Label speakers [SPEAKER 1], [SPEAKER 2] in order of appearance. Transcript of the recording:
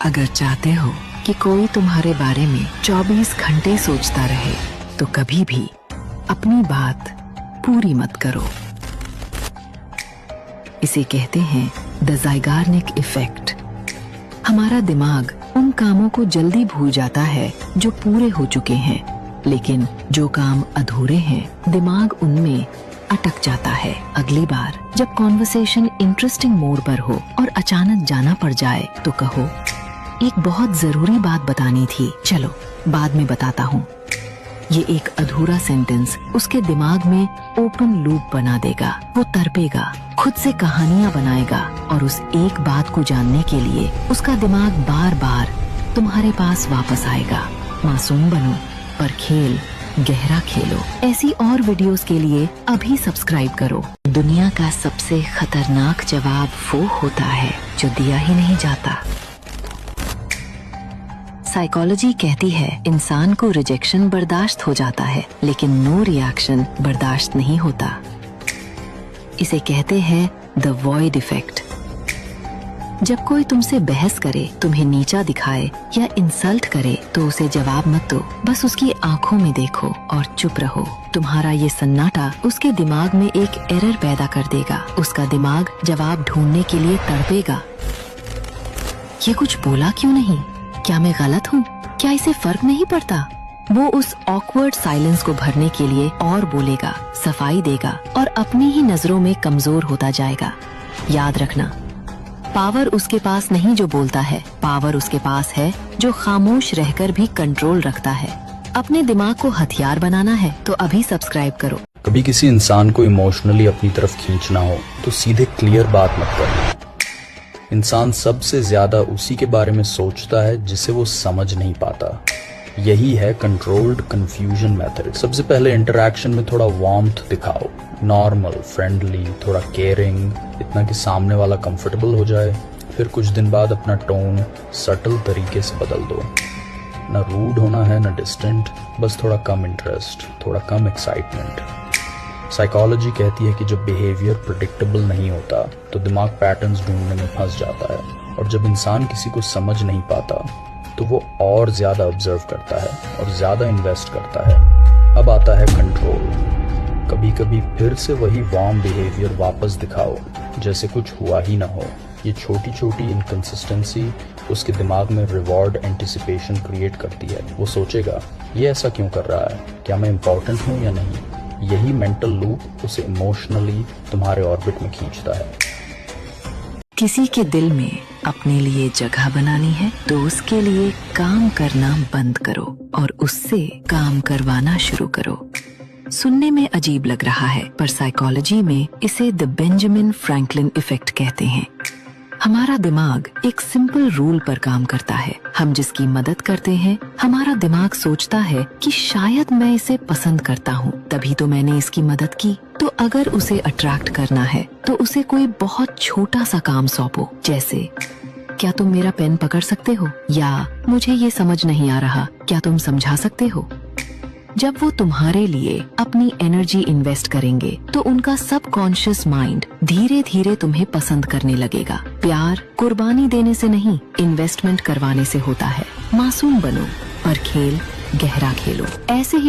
[SPEAKER 1] अगर चाहते हो कि कोई तुम्हारे बारे में 24 घंटे सोचता रहे तो कभी भी अपनी बात पूरी मत करो। इसे कहते हैं द ज़ाइगार्निक इफेक्ट। हमारा दिमाग उन कामों को जल्दी भूल जाता है जो पूरे हो चुके हैं, लेकिन जो काम अधूरे हैं दिमाग उनमें अटक जाता है। अगली बार जब कॉन्वर्सेशन इंटरेस्टिंग मोड पर हो और अचानक जाना पड़ जाए तो कहो, एक बहुत जरूरी बात बतानी थी, चलो बाद में बताता हूँ। ये एक अधूरा सेंटेंस उसके दिमाग में ओपन लूप बना देगा। वो तड़पेगा, खुद से कहानियां बनाएगा और उस एक बात को जानने के लिए उसका दिमाग बार बार तुम्हारे पास वापस आएगा। मासूम बनो पर खेल गहरा खेलो। ऐसी और वीडियोस के लिए अभी सब्सक्राइब करो। दुनिया का सबसे खतरनाक जवाब वो होता है जो दिया ही नहीं जाता। साइकोलॉजी कहती है इंसान को रिजेक्शन बर्दाश्त हो जाता है, लेकिन नो रिएक्शन बर्दाश्त नहीं होता। इसे कहते हैं द वॉइड इफेक्ट। जब कोई तुमसे बहस करे, तुम्हें नीचा दिखाए या इंसल्ट करे तो उसे जवाब मत दो, बस उसकी आंखों में देखो और चुप रहो। तुम्हारा ये सन्नाटा उसके दिमाग में एक एरर पैदा कर देगा। उसका दिमाग जवाब ढूंढने के लिए तड़पेगा। ये कुछ बोला क्यों नहीं? क्या मैं गलत हूँ? क्या इसे फर्क नहीं पड़ता? वो उस ऑकवर्ड साइलेंस को भरने के लिए और बोलेगा, सफाई देगा और अपनी ही नजरों में कमजोर होता जाएगा। याद रखना, पावर उसके पास नहीं जो बोलता है, पावर उसके पास है जो खामोश रहकर भी कंट्रोल रखता है। अपने दिमाग को हथियार बनाना है तो अभी सब्सक्राइब करो।
[SPEAKER 2] कभी किसी इंसान को इमोशनली अपनी तरफ खींचना हो तो सीधे क्लियर बात मत करना। इंसान सबसे ज्यादा उसी के बारे में सोचता है जिसे वो समझ नहीं पाता। यही है कंट्रोल्ड कंफ्यूजन मेथड। सबसे पहले इंटरैक्शन में थोड़ा वार्मथ दिखाओ, नॉर्मल, फ्रेंडली, थोड़ा केयरिंग, इतना कि सामने वाला कंफर्टेबल हो जाए। फिर कुछ दिन बाद अपना टोन सटल तरीके से बदल दो। ना रूड होना है ना डिस्टेंट, बस थोड़ा कम इंटरेस्ट, थोड़ा कम एक्साइटमेंट। साइकोलॉजी कहती है कि जब बिहेवियर प्रेडिक्टेबल नहीं होता तो दिमाग पैटर्न्स ढूंढने में फंस जाता है, और जब इंसान किसी को समझ नहीं पाता तो वो और ज्यादा ऑब्जर्व करता है और ज्यादा इन्वेस्ट करता है। अब आता है कंट्रोल। कभी कभी फिर से वही वार्म बिहेवियर वापस दिखाओ जैसे कुछ हुआ ही ना हो। ये छोटी छोटी इनकंसिस्टेंसी उसके दिमाग में रिवॉर्ड एंटिसिपेशन क्रिएट करती है। वो सोचेगा, ये ऐसा क्यों कर रहा है, क्या मैं इम्पोर्टेंट हूँ या नहीं। यही मेंटल लूप उसे इमोशनली तुम्हारे ऑर्बिट में खींचता है।
[SPEAKER 1] किसी के दिल में अपने लिए जगह बनानी है तो उसके लिए काम करना बंद करो और उससे काम करवाना शुरू करो। सुनने में अजीब लग रहा है, पर साइकोलॉजी में इसे द बेंजामिन फ्रैंकलिन इफेक्ट कहते हैं। हमारा दिमाग एक सिंपल रूल पर काम करता है। हम जिसकी मदद करते हैं, हमारा दिमाग सोचता है कि शायद मैं इसे पसंद करता हूँ, तभी तो मैंने इसकी मदद की। तो अगर उसे अट्रैक्ट करना है तो उसे कोई बहुत छोटा सा काम सौंपो, जैसे क्या तुम मेरा पेन पकड़ सकते हो, या मुझे ये समझ नहीं आ रहा, क्या तुम समझा सकते हो। जब वो तुम्हारे लिए अपनी एनर्जी इन्वेस्ट करेंगे तो उनका सबकॉन्शियस माइंड धीरे धीरे तुम्हें पसंद करने लगेगा। प्यार कुर्बानी देने से नहीं, इन्वेस्टमेंट करवाने से होता है। मासूम बनो पर खेल गहरा खेलो। ऐसे ही